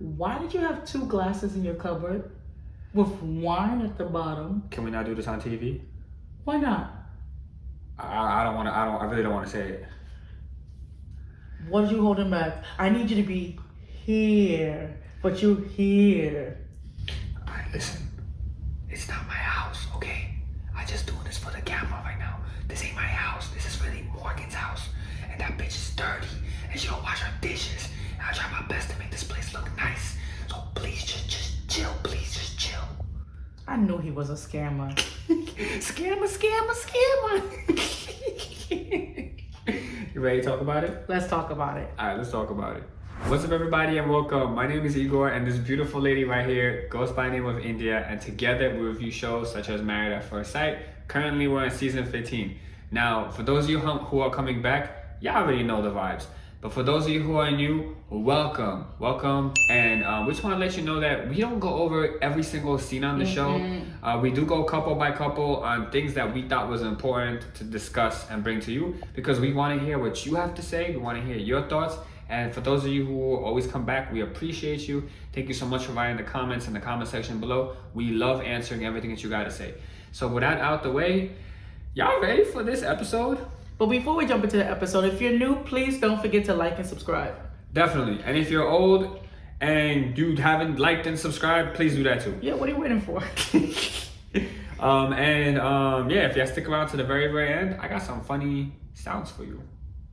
Why did you have 2 glasses in your cupboard with wine at the bottom? Can we not do this on TV? Why not? I really don't want to say it. What are you holding back? I need you to be here, but you here. Alright, listen. It's not my house, okay? I just doing this for the camera right now. This ain't my house. This is really Morgan's house. And that bitch is dirty. And she don't wash her dishes. And I try my best to make this place look nice. So please just chill. Please just chill. I knew he was a scammer. Scammer. You ready to talk about it? Let's talk about it. Alright, let's talk about it. What's up, everybody, and welcome. My name is Igor, and this beautiful lady right here goes by the name of India, and together we review shows such as Married at First Sight. Currently, we're in season 15. Now, for those of you who are coming back, y'all already know the vibes. But for those of you who are new, welcome. And we just want to let you know that we don't go over every single scene on the show. We do go couple by couple on things that we thought was important to discuss and bring to you, because we want to hear what you have to say. We want to hear your thoughts. And for those of you who will always come back, we appreciate you. Thank you so much for writing the comments in the comment section below. We love answering everything that you got to say. So with that out the way, y'all ready for this episode? But before we jump into the episode, if you're new, please don't forget to like and subscribe. Definitely. And if you're old and you haven't liked and subscribed, please do that too. Yeah, what are you waiting for? Yeah, if you stick around to the very, very end, I got some funny sounds for you.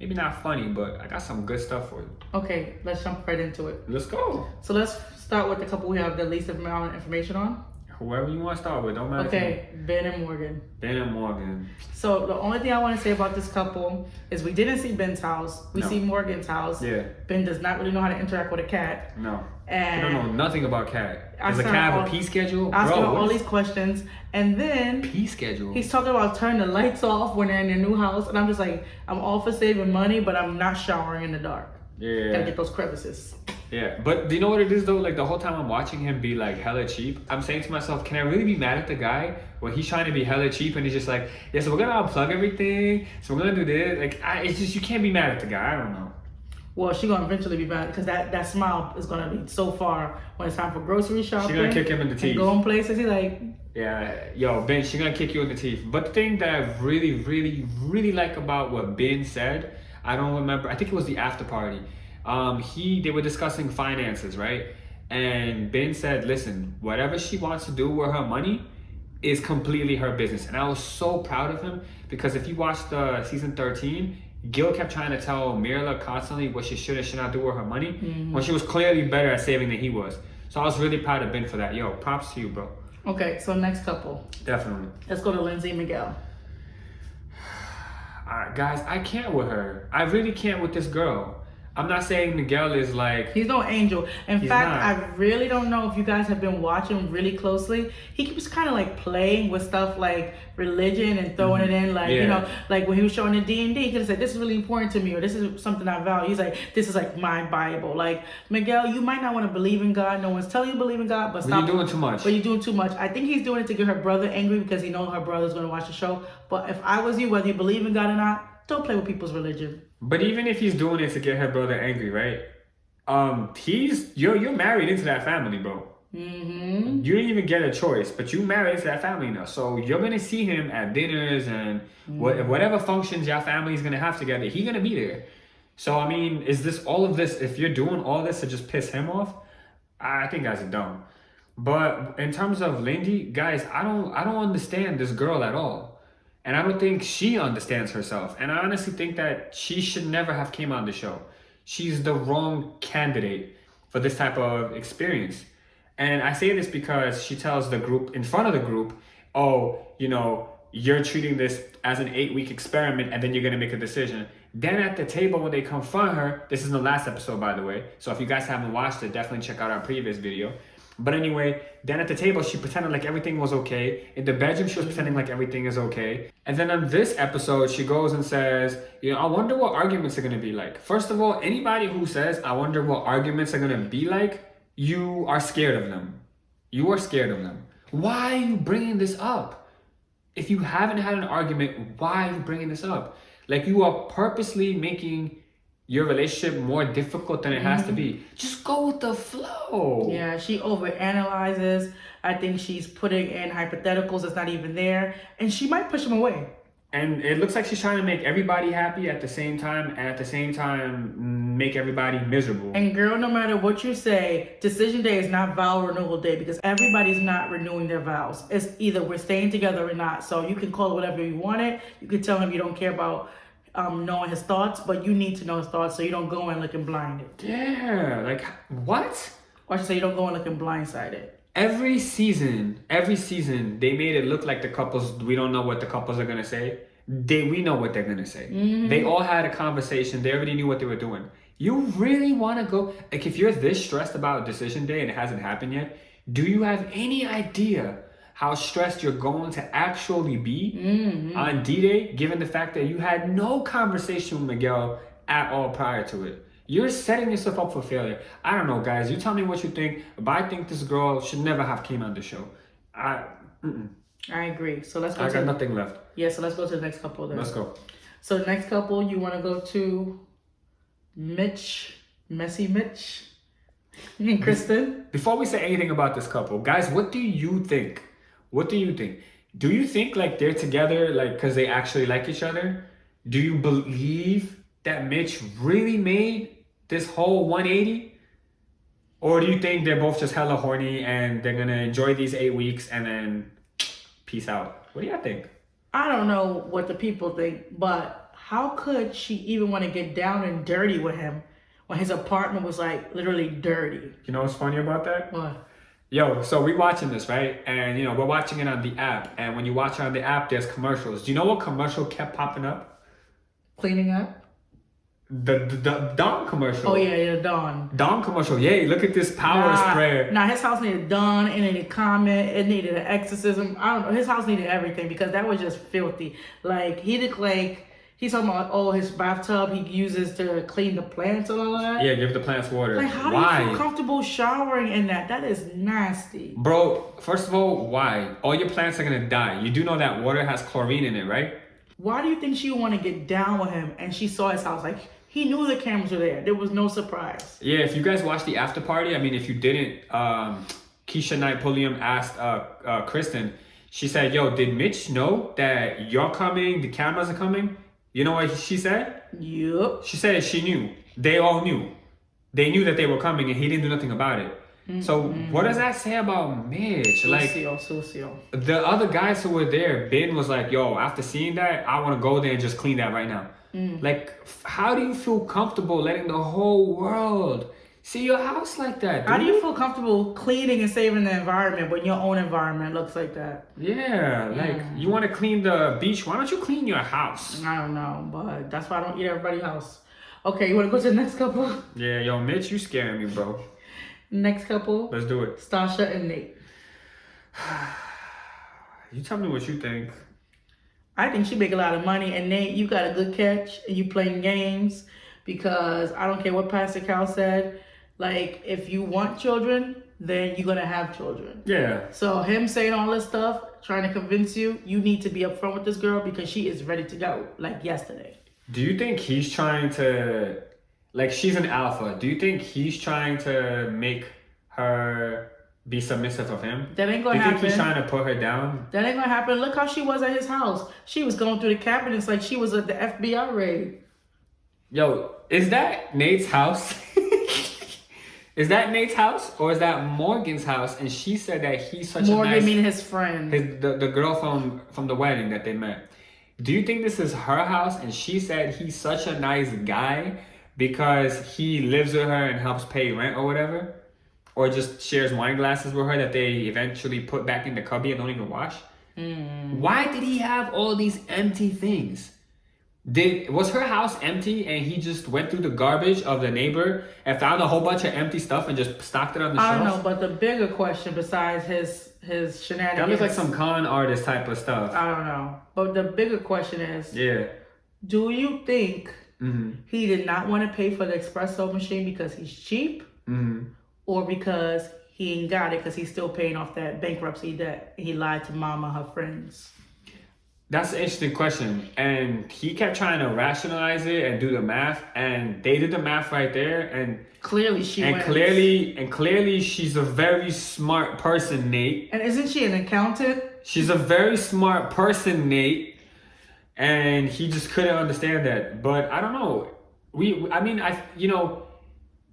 Maybe not funny, but I got some good stuff for you. Okay, let's jump right into it. Let's go. So let's start with the couple we have the least amount of information on. Whoever you want to start with, don't matter. Okay, Binh and Morgan. Binh and Morgan. So the only thing I want to say about this couple is we didn't see Binh's house. We see Morgan's house. Yeah. Binh does not really know how to interact with a cat. No. And I don't know nothing about cat. Does a cat have a pee schedule? Asking all these questions. And then pee schedule. He's talking about turning the lights off when they're in their new house. And I'm just like, I'm all for saving money, but I'm not showering in the dark. Yeah. Gotta get those crevices. Yeah, but do you know what it is though? Like the whole time I'm watching him be like hella cheap, I'm saying to myself, can I really be mad at the guy when he's trying to be hella cheap and he's just like, yeah, so we're gonna unplug everything, so we're gonna do this. Like, it's just, you can't be mad at the guy. I don't know. Well, she's gonna eventually be mad because that smile is gonna be so far when it's time for grocery shopping. She's gonna kick him in the teeth. Going places, he's like, yeah, yo, Binh, she's gonna kick you in the teeth. But the thing that I really like about what Binh said, I don't remember, I think it was the after party. They were discussing finances, right? And Binh said, listen, whatever she wants to do with her money is completely her business. And I was so proud of him, because if you watched season 13, Gil kept trying to tell Mirla constantly what she should and should not do with her money, when she was clearly better at saving than he was. So I was really proud of Binh for that. Yo, props to you, bro. Okay, so next couple. Definitely. Let's go to Lindy Miguel. Alright, guys, I can't with her. I really can't with this girl. I'm not saying Miguel is like... He's no angel. In fact, not. I really don't know if you guys have been watching really closely. He keeps kind of like playing with stuff like religion and throwing it in. Like, you know, like when he was showing the D&D, he could have said, this is really important to me, or this is something I value. He's like, this is like my Bible. Like, Miguel, you might not want to believe in God. No one's telling you to believe in God, but stop. You're doing too much. But you're doing too much. I think he's doing it to get her brother angry because he knows her brother's going to watch the show. But if I was you, whether you believe in God or not, don't play with people's religion. But even if he's doing it to get her brother angry, right? You're married into that family, bro. You didn't even get a choice, but you married into that family now. So you're gonna see him at dinners and whatever functions your family's gonna have together. He's gonna be there. So I mean, is this all of this? If you're doing all this to just piss him off, I think that's dumb. But in terms of Lindy, guys, I don't understand this girl at all. And I don't think she understands herself. And I honestly think that she should never have came on the show. She's the wrong candidate for this type of experience. And I say this because she tells the group, in front of the group, oh, you know, you're treating this as an 8-week experiment and then you're gonna make a decision. Then at the table when they confront her, this is in the last episode, by the way. So if you guys haven't watched it, definitely check out our previous video. But anyway, then at the table, she pretended like everything was okay. In the bedroom, she was pretending like everything is okay. And then on this episode, she goes and says, you know, I wonder what arguments are going to be like. First of all, anybody who says, I wonder what arguments are going to be like, you are scared of them. You are scared of them. Why are you bringing this up? If you haven't had an argument, why are you bringing this up? Like, you are purposely making your relationship more difficult than it has to be. Just go with the flow. Yeah, she overanalyzes. I think she's putting in hypotheticals that's not even there, and she might push him away. And it looks like she's trying to make everybody happy at the same time, and at the same time make everybody miserable. And girl, no matter what you say, decision day is not vow renewal day, because everybody's not renewing their vows. It's either we're staying together or not. So you can call it whatever you want it. You can tell him you don't care about knowing his thoughts, but you need to know his thoughts so you don't go in looking blinded. Yeah, like what? Or I should say you don't go in looking blindsided. Every season, they made it look like the couples, we don't know what the couples are going to say. We know what they're going to say. They all had a conversation. They already knew what they were doing. You really want to go, like if you're this stressed about decision day and it hasn't happened yet, do you have any idea how stressed you're going to actually be on D-Day, given the fact that you had no conversation with Miguel at all prior to it? You're setting yourself up for failure. I don't know, guys. You tell me what you think, but I think this girl should never have came on the show. I agree. So let's go. I got nothing left. Yeah, so let's go to the next couple then. Let's go. So the next couple, you want to go to Mitch, Messy Mitch, and Kristen. Before we say anything about this couple, guys, what do you think? What do you think? Do you think like they're together like because they actually like each other? Do you believe that Mitch really made this whole 180? Or do you think they're both just hella horny and they're gonna enjoy these 8 weeks and then peace out? What do y'all think? I don't know what the people think, but how could she even want to get down and dirty with him when his apartment was like literally dirty? You know what's funny about that? What? Yo, so we watching this, right? And you know, we're watching it on the app. And when you watch it on the app, there's commercials. Do you know what commercial kept popping up? Cleaning up? The Dawn commercial. Oh yeah, Dawn. Dawn commercial. Yay, look at this power sprayer. Nah, his house needed Dawn, it needed comment, it needed an exorcism. I don't know. His house needed everything because that was just filthy. Like he looked like he's talking about his bathtub he uses to clean the plants and all that. Yeah, give the plants water. Like how do you feel comfortable showering in that? That is nasty. Bro, first of all, why? All your plants are gonna die. You do know that water has chlorine in it, right? Why do you think she would want to get down with him and she saw his house? Like he knew the cameras were there. There was no surprise. Yeah, if you guys watched the after party, I mean, if you didn't, Keisha Knight Pulliam asked Kristen, she said, yo, did Mitch know that you're coming, the cameras are coming? You know what she said? Yup. She said she knew. They all knew. They knew that they were coming and he didn't do nothing about it. So what does that say about Mitch? Sucio. The other guys who were there, Binh was like, yo, after seeing that, I want to go there and just clean that right now. Like, how do you feel comfortable letting the whole world see your house like that, dude? How do you feel comfortable cleaning and saving the environment when your own environment looks like that? Yeah, like, you want to clean the beach, why don't you clean your house? I don't know, but that's why I don't eat everybody's house. Okay, you want to go to the next couple? Yeah, yo, Mitch, you scaring me, bro. Next couple. Let's do it. Stacia and Nate. You tell me what you think. I think she make a lot of money, and Nate, you got a good catch, and you playing games, because I don't care what Pastor Cal said, like, if you want children, then you're gonna have children. Yeah. So him saying all this stuff, trying to convince you, you need to be upfront with this girl, because she is ready to go, like yesterday. Do you think he's trying to, like, she's an alpha, do you think he's trying to make her be submissive of him? That ain't gonna happen. Do you think he's trying to put her down? That ain't gonna happen. Look how she was at his house. She was going through the cabinets like she was at the FBI raid. Yo, is that Nate's house? Is that Nate's house or is that Morgan's house? And she said that he's such Morgan, a nice... meaning his friend. The girl from the wedding that they met. Do you think this is her house and she said he's such a nice guy because he lives with her and helps pay rent or whatever? Or just shares wine glasses with her that they eventually put back in the cubby and don't even wash? Why did he have all these empty things? Was her house empty and he just went through the garbage of the neighbor and found a whole bunch of empty stuff and just stocked it on the shelf? I don't know, but the bigger question besides his shenanigans... That looks like some con artist type of stuff. I don't know. But the bigger question is... Yeah. Do you think he did not want to pay for the espresso machine because he's cheap? Or because he ain't got it because he's still paying off that bankruptcy debt and he lied to mama, her friends? That's an interesting question. And he kept trying to rationalize it and do the math. And they did the math right there. And clearly wins. Clearly she's a very smart person, Nate. And isn't she an accountant? She's a very smart person, Nate. And he just couldn't understand that. But I don't know.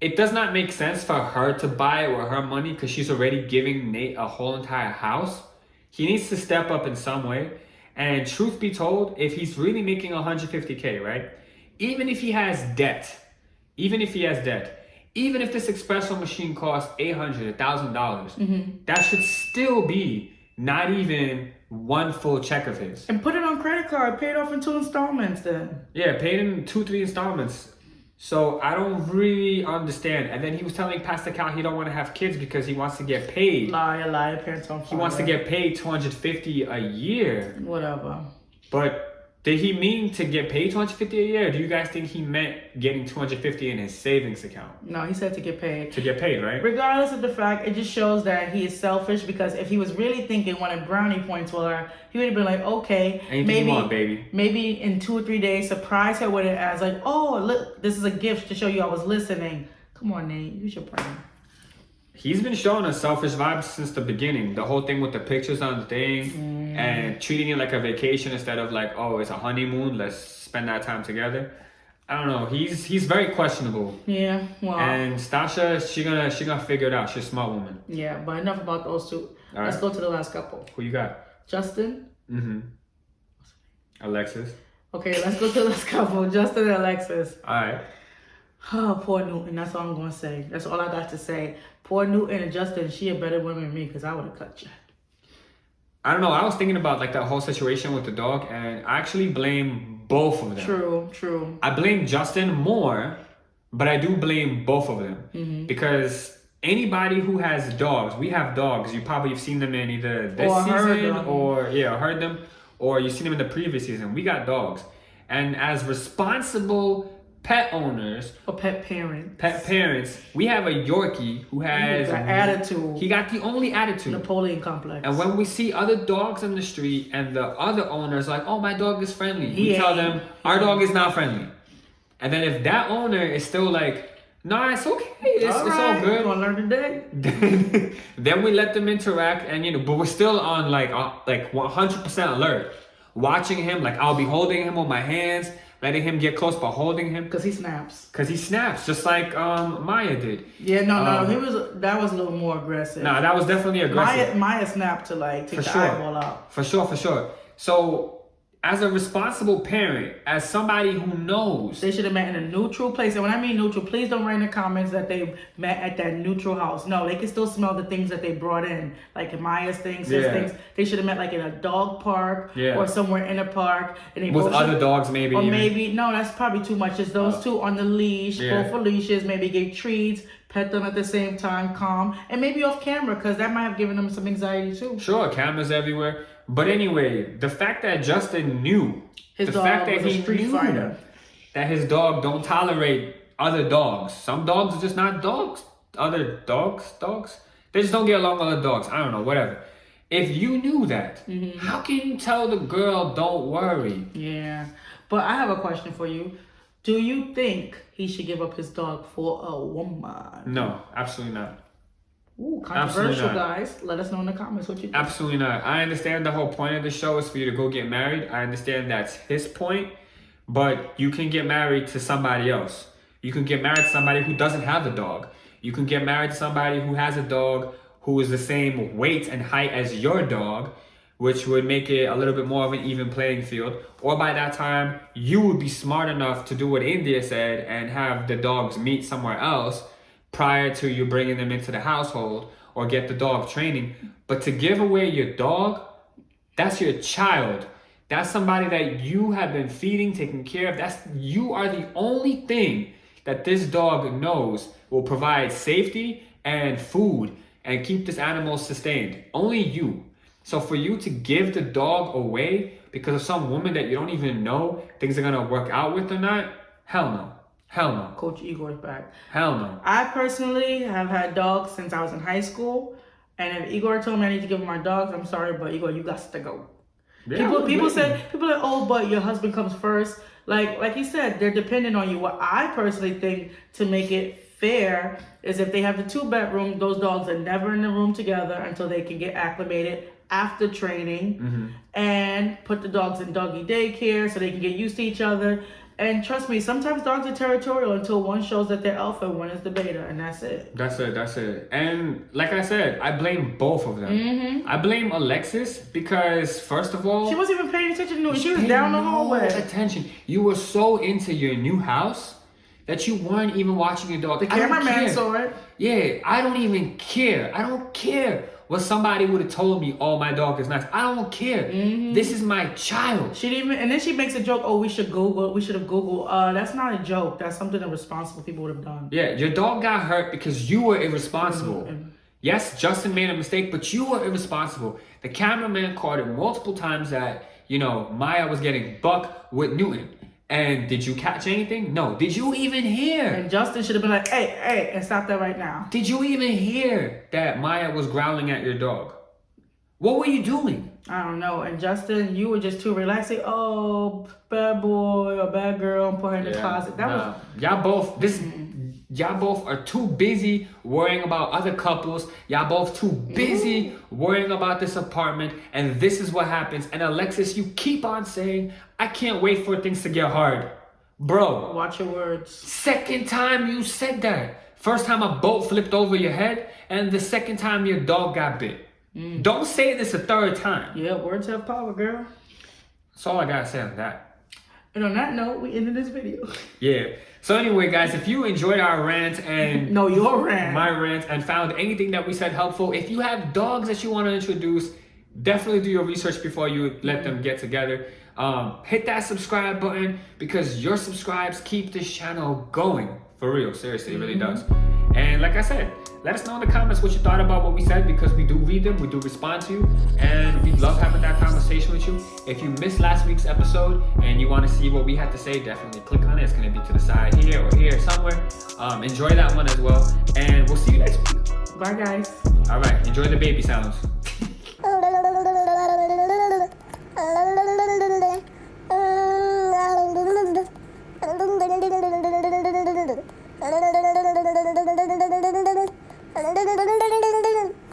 It does not make sense for her to buy it with her money because she's already giving Nate a whole entire house. He needs to step up in some way. And truth be told, if he's really making 150K, right? Even if he has debt, even if this espresso machine costs $800, $1,000, that should still be not even one full check of his. And put it on credit card, pay it off in 2 installments then. Yeah, paid in 2-3 installments. So I don't really understand. And then he was telling Pastor Cal he don't want to have kids because he wants to get paid. Liar, parents on fire. He wants to get paid $250 a year. Whatever. But did he mean to get paid $250 a year? Or do you guys think he meant getting $250 in his savings account? No, he said to get paid. To get paid, right? Regardless of the fact, it just shows that he is selfish because if he was really thinking wanting brownie points with her, he would have been like, okay, anything you want, baby. Maybe in 2 or 3 days, surprise her with it as like, oh, look, this is a gift to show you I was listening. Come on, Nate, use your brain. He's been showing us selfish vibes since the beginning. The whole thing with the pictures on the thing and treating it like a vacation instead of like, oh, it's a honeymoon. Let's spend that time together. I don't know. He's very questionable. Yeah, well. And Stacia, she gonna figure it out. She's a smart woman. Yeah, but enough about those two. All Let's go to the last couple. Who you got? Justin. Alexis. Okay, let's go to the last couple. Justin and Alexis. All right. Oh, poor Newton. That's all I'm gonna say. That's all I got to say. Poor Newton and Justin. She a better woman than me because I would have cut you. I don't know. I was thinking about like that whole situation with the dog, and I actually blame both of them. True. I blame Justin more, but I do blame both of them because anybody who has dogs, we have dogs. You probably have seen them in either this season or heard them, or you've seen them in the previous season. We got dogs, and as responsible pet owners or pet parents, we have a Yorkie who has attitude. He got the only attitude. Napoleon complex. And when we see other dogs in the street and the other owners like, oh, my dog is friendly, we tell them our dog is not friendly. And then if that owner is still like, nah, it's okay, it's all good, you gonna learn today. then we let them interact, and but we're still on like 100% alert, watching him. Like I'll be holding him with my hands, letting him get close, but holding him because he snaps. Just like Maya did. Yeah, no, that was a little more aggressive. Nah, that was definitely aggressive. Maya snapped to like take the eyeball out. For sure. So, as a responsible parent, as somebody who knows, they should have met in a neutral place. And when I mean neutral, please don't write in the comments that they met at that neutral house. No, they can still smell the things that they brought in, like Maya's things, his things. They should have met like in a dog park or somewhere in a park, and they with other dogs, maybe. Or maybe that's probably too much. Just those two on the leash, both for leashes. Maybe give treats, pet them at the same time, calm, and maybe off camera because that might have given them some anxiety too. Sure, cameras everywhere. But anyway, the fact that Justin knew, his dog was a street fighter, that his dog don't tolerate other dogs. Some dogs are just not dogs. Other dogs, they just don't get along with other dogs. I don't know, whatever. If you knew that, how can you tell the girl don't worry? Yeah, but I have a question for you. Do you think he should give up his dog for a woman? No, absolutely not. Ooh, controversial, guys. Let us know in the comments what you think. Absolutely not. I understand the whole point of the show is for you to go get married. I understand that's his point, but you can get married to somebody else. You can get married to somebody who doesn't have a dog. You can get married to somebody who has a dog who is the same weight and height as your dog, which would make it a little bit more of an even playing field. Or by that time, you would be smart enough to do what India said and have the dogs meet somewhere else prior to you bringing them into the household or get the dog training. But to give away your dog, that's your child. That's somebody that you have been feeding, taking care of. You are the only thing that this dog knows will provide safety and food and keep this animal sustained. Only you. So for you to give the dog away because of some woman that you don't even know things are gonna work out with or not, hell no. Hell no. Coach Igor's back. Hell no. I personally have had dogs since I was in high school. And if Igor told me I need to give him my dogs, I'm sorry, but Igor, you got to go. People say, oh, but your husband comes first. Like you said, they're dependent on you. What I personally think to make it fair is if they have the 2-bedroom, those dogs are never in the room together until they can get acclimated after training, and put the dogs in doggy daycare so they can get used to each other. And trust me, sometimes dogs are territorial until one shows that they're alpha, one is the beta, and that's it. That's it. And like I said, I blame both of them. I blame Alexis because, first of all, she wasn't even paying attention to it. She was down the hallway. Attention. You were so into your new house that you weren't even watching your dog. The cameraman saw it. Yeah, I don't even care. I don't care what somebody would have told me. Oh, my dog is nice. I don't care. This is my child. She didn't even, and then she makes a joke. Oh, we should have Googled. That's not a joke. That's something irresponsible people would have done. Yeah, your dog got hurt because you were irresponsible. Yes, Justin made a mistake, but you were irresponsible. The cameraman caught it multiple times that, Maya was getting bucked with Newton. And did you catch anything? No. Did you even hear? And Justin should have been like, hey, and stop that right now. Did you even hear that Maya was growling at your dog? What were you doing? I don't know. And Justin, you were just too relaxed. Say, oh, bad boy or bad girl, and put her in the closet. Y'all both are too busy worrying about other couples. Y'all both too busy worrying about this apartment. And this is what happens. And Alexis, you keep on saying, I can't wait for things to get hard. Bro. Watch your words. Second time you said that. First time a boat flipped over your head. And the second time your dog got bit. Don't say this a third time. Yeah, words have power, girl. That's all I gotta say on that. And on that note, we ended this video. Yeah. So anyway, guys, if you enjoyed our rant and... No, your rant. My rant, and found anything that we said helpful, if you have dogs that you want to introduce, definitely do your research before you let them get together. Hit that subscribe button because your subscribes keep this channel going. For real, seriously, it really does. And like I said, let us know in the comments what you thought about what we said because we do read them, we do respond to you, and we love having that conversation with you. If you missed last week's episode and you want to see what we had to say, definitely click on it. It's going to be to the side here or here somewhere. Enjoy that one as well, and we'll see you next week. Bye, guys. All right, enjoy the baby sounds.